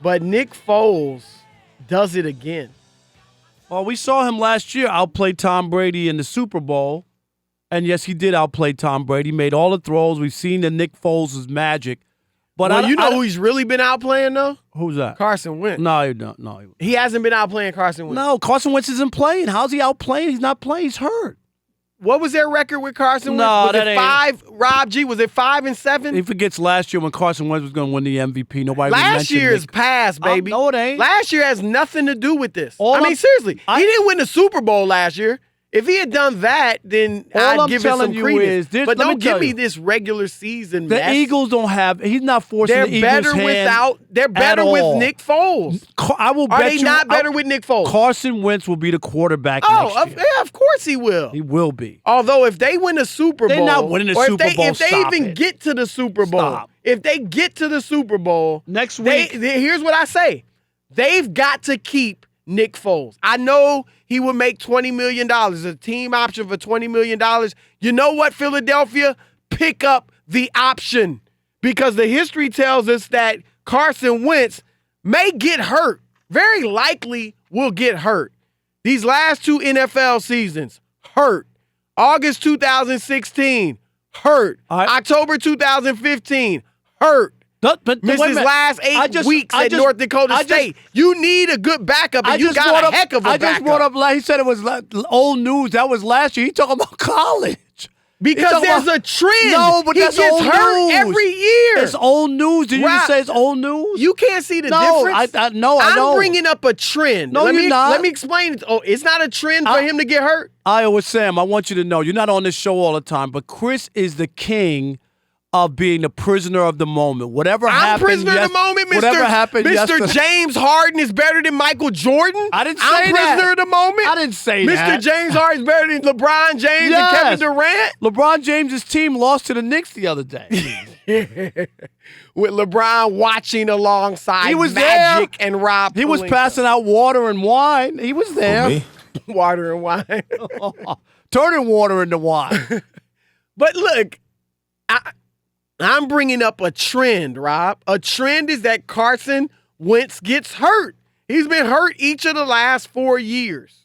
But Nick Foles does it again. Well, we saw him last year outplay Tom Brady in the Super Bowl. And, yes, he did outplay Tom Brady. He made all the throws. We've seen the Nick Foles' magic. But you know who he's really been outplaying, though? Who's that? Carson Wentz. No, he don't. No, he hasn't been outplaying Carson Wentz. No, Carson Wentz isn't playing. How's he outplaying? He's not playing. He's hurt. What was their record with Carson Wentz? No, was it 5? Rob G, was it 5-7? He forgets last year when Carson Wentz was going to win the MVP. Nobody last year's past, baby. No, it ain't. Last year has nothing to do with this. Seriously, he didn't win the Super Bowl last year. If he had done that, then I'd give it some credence. But don't give me this regular season mess. The Eagles don't have. He's not forcing the Eagles' hand. They're better with Nick Foles. Are they not better with Nick Foles? Carson Wentz will be the quarterback next year. Yeah, of course he will. He will be. Although if they win a Super Bowl, they're not winning the Super Bowl. If they even get to the Super Bowl, if they get to the Super Bowl next week, here's what I say: they've got to keep Nick Foles. I know he would make $20 million, a team option for $20 million. You know what, Philadelphia? Pick up the option because the history tells us that Carson Wentz may get hurt, very likely will get hurt. These last 2 NFL seasons, hurt. August 2016, hurt. October 2015, hurt. Missed his last 8 weeks at North Dakota State. You need a good backup, and you got a heck of a backup. I just brought up, he said it was old news. That was last year. He talking about college. Because there's a trend. No, but that's old news. He gets hurt every year. It's old news. Did you just say it's old news? You can't see the difference? I know. I'm bringing up a trend. No, you're not. Let me explain it. Oh, it's not a trend for him to get hurt? Sam, I want you to know, you're not on this show all the time, but Chris is the king of being the prisoner of the moment. Whatever happened. I'm prisoner of the moment, Mr. Whatever happened Mr. James Harden is better than Michael Jordan. I didn't say I'm prisoner of the moment. I didn't say Mr. that. Mr. James Harden is better than LeBron James and Kevin Durant. LeBron James' team lost to the Knicks the other day. With LeBron watching alongside Magic and Rob. He was passing out water and wine. He was there. Water and wine. Turning water into wine. But look, I'm bringing up a trend, Rob. A trend is that Carson Wentz gets hurt. He's been hurt each of the last 4 years.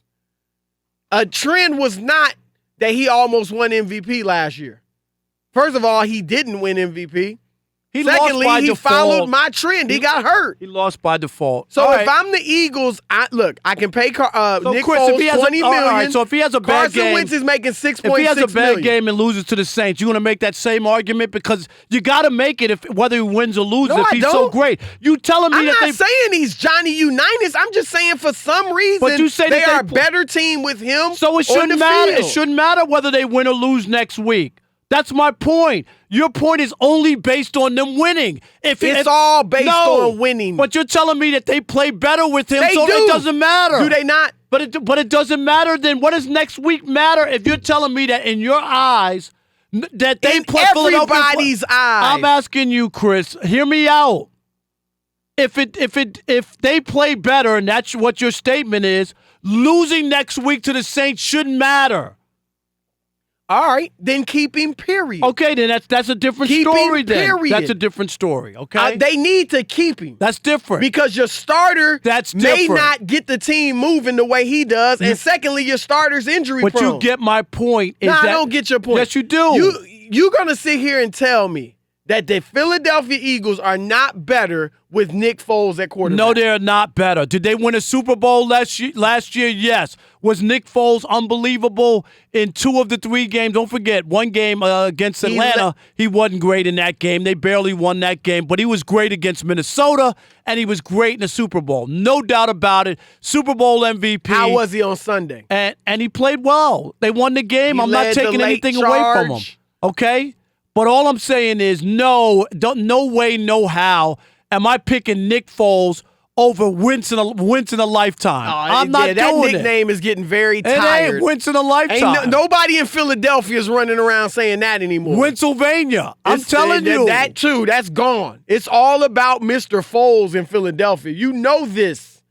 A trend was not that he almost won MVP last year. First of all, he didn't win MVP. Secondly, he followed my trend. He got hurt. He lost by default. So if I'm the Eagles, I can pay Nick Foles $20 million. All right, so if he has a bad game, Carson Wentz is making $6.6 million. If he has a bad game and loses to the Saints, you're going to make that same argument because you got to make it whether he wins or loses if he's so great. You telling me I'm not saying he's Johnny Unitas. I'm just saying for some reason they are a better team with him. So it shouldn't matter. It shouldn't matter whether they win or lose next week. That's my point. Your point is only based on them winning. It's all based on winning. But you're telling me that they play better with him, it doesn't matter. Do they not? But it doesn't matter. Then what does next week matter if you're telling me that in your eyes that they play everybody's eyes? I'm asking you, Chris. Hear me out. If they play better, and that's what your statement is, losing next week to the Saints shouldn't matter. All right, then keep him, period. Okay, then that's a different story then. Period. That's a different story, okay? They need to keep him. That's different. Because your starter may not get the team moving the way he does, and secondly, your starter's injury prone. But you get my point. I don't get your point. Yes, you do. You're going to sit here and tell me that the Philadelphia Eagles are not better with Nick Foles at quarterback. No, they're not better. Did they win a Super Bowl last year? Yes. Was Nick Foles unbelievable in 2 of the 3 games? Don't forget, one game against Atlanta, he wasn't great in that game. They barely won that game, but he was great against Minnesota, and he was great in the Super Bowl. No doubt about it. Super Bowl MVP. How was he on Sunday? And he played well. They won the game. I'm not taking anything away from him. Okay? But all I'm saying is no way, no how am I picking Nick Foles over Wentz in a lifetime. I'm not doing it. That nickname is getting very tired. It ain't Wentz in a lifetime. Nobody in Philadelphia is running around saying that anymore. Pennsylvania. I'm telling you. That too, that's gone. It's all about Mr. Foles in Philadelphia. You know this.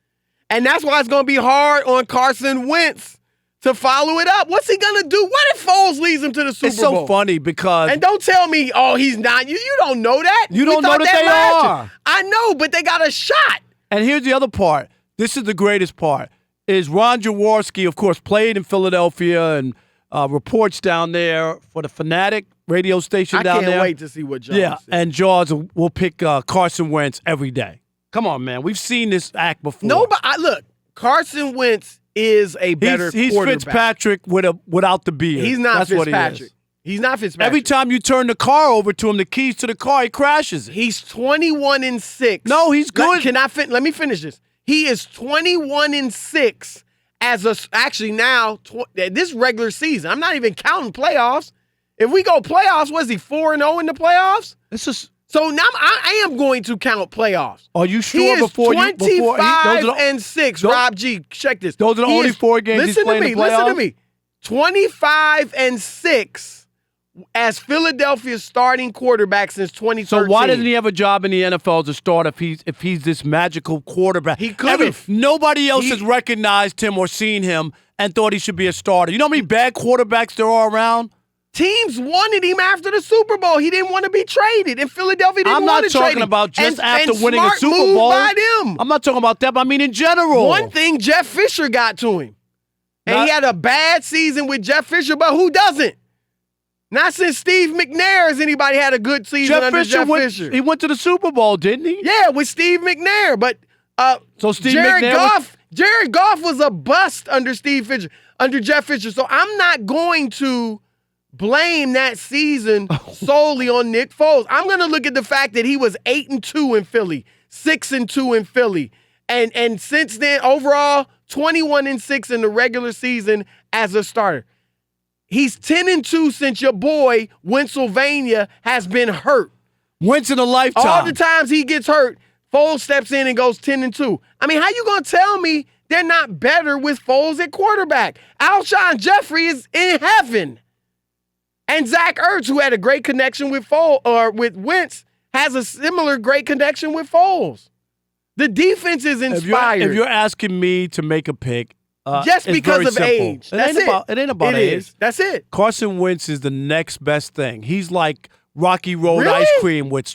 And that's why it's going to be hard on Carson Wentz to follow it up. What's he going to do? What if Foles leads him to the Super Bowl? It's so funny because... And don't tell me, he's not. You don't know that. You don't know that they are. I know, but they got a shot. And here's the other part. This is the greatest part. Is Ron Jaworski, of course, played in Philadelphia and reports down there for the Fanatic radio station down there. I can't wait to see what Jaws says. And Jaws will pick Carson Wentz every day. Come on, man. We've seen this act before. No, but look, Carson Wentz is a better he's quarterback. Fitzpatrick without the beard. He's not That's Fitzpatrick. What he is. He's not Fitzpatrick. Every time you turn the car over to him, the keys to the car, he crashes it. He's 21-6. No, he's good. Let me finish this. He is 21-6 this regular season. I'm not even counting playoffs. If we go playoffs, was he 4-0 in the playoffs? So now I am going to count playoffs. Are you sure? He is before 25-6. Rob G, check this. Those are the only 4 games he's playing in the playoffs? Listen to me. 25-6 as Philadelphia's starting quarterback since 2013. So why doesn't he have a job in the NFL as a starter if he's this magical quarterback? He could have. Nobody else has recognized him or seen him and thought he should be a starter. You know how many bad quarterbacks there are around? Teams wanted him after the Super Bowl. He didn't want to be traded, and Philadelphia didn't want to trade him. I'm not talking about just after winning a smart Super move Bowl. by them. I'm not talking about that, but I mean in general. One thing, Jeff Fisher got to him. And he had a bad season with Jeff Fisher, but who doesn't? Not since Steve McNair has anybody had a good season under Jeff Fisher. He went to the Super Bowl, didn't he? Yeah, with Steve McNair. But so Steve Jared McNair Goff was a bust under under Jeff Fisher. So I'm not going to blame that season solely on Nick Foles. I'm going to look at the fact that he was 8-2 in Philly, 6-2 in Philly. And since then, overall, 21-6 in the regular season as a starter. He's 10-2 since your boy, Pennsylvania, has been hurt. Wentz in a lifetime. All the times he gets hurt, Foles steps in and goes 10-2. I mean, how you going to tell me they're not better with Foles at quarterback? Alshon Jeffrey is in heaven. And Zach Ertz, who had a great connection with with Wentz, has a similar great connection with Foles. The defense is inspired. If you're asking me to make a pick, just because of age. That's it. It ain't about age. That's it. Carson Wentz is the next best thing. He's like Rocky Road ice cream with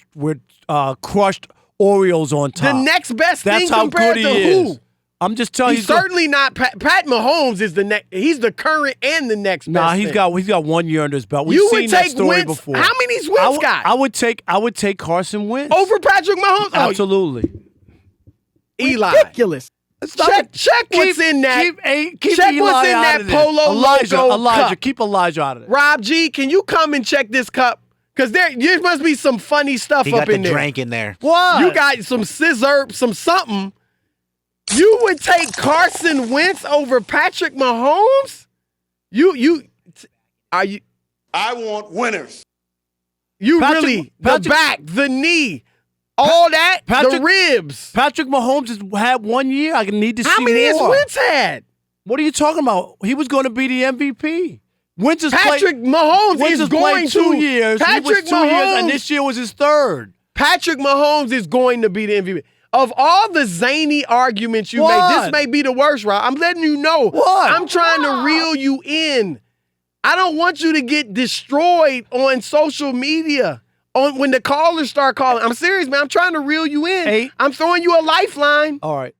crushed Oreos on top. The next best That's thing how compared good to he who? is. I'm just telling you. He's certainly not. Pat Mahomes is the next. He's the current and the next best. Nah, he's got 1 year under his belt. We've seen that story before. How many's Wentz got? I would take Carson Wentz over Patrick Mahomes. Absolutely. Eli. Ridiculous. Check what's in that. Keep check Eli what's in out that of this. Polo logo Elijah, cup. keep Elijah out of it. Rob G, can you come and check this cup? Because there must be some funny stuff up in there. He got the drink in there. What? You got some scissor, some something. You would take Carson Wentz over Patrick Mahomes? Are you? I want winners. The back, the knee, all that, the ribs. Patrick Mahomes has had 1 year. I need to see more. How many has Wentz had? What are you talking about? He was going to be the MVP. Patrick Mahomes is going to 2 years. Patrick Mahomes, Mahomes, and this year was his third. Patrick Mahomes is going to be the MVP. Of all the zany arguments you made, this may be the worst, Rob. I'm letting you know. What? I'm trying to reel you in. I don't want you to get destroyed on social media when the callers start calling. I'm serious, man. I'm trying to reel you in. I'm throwing you a lifeline. All right.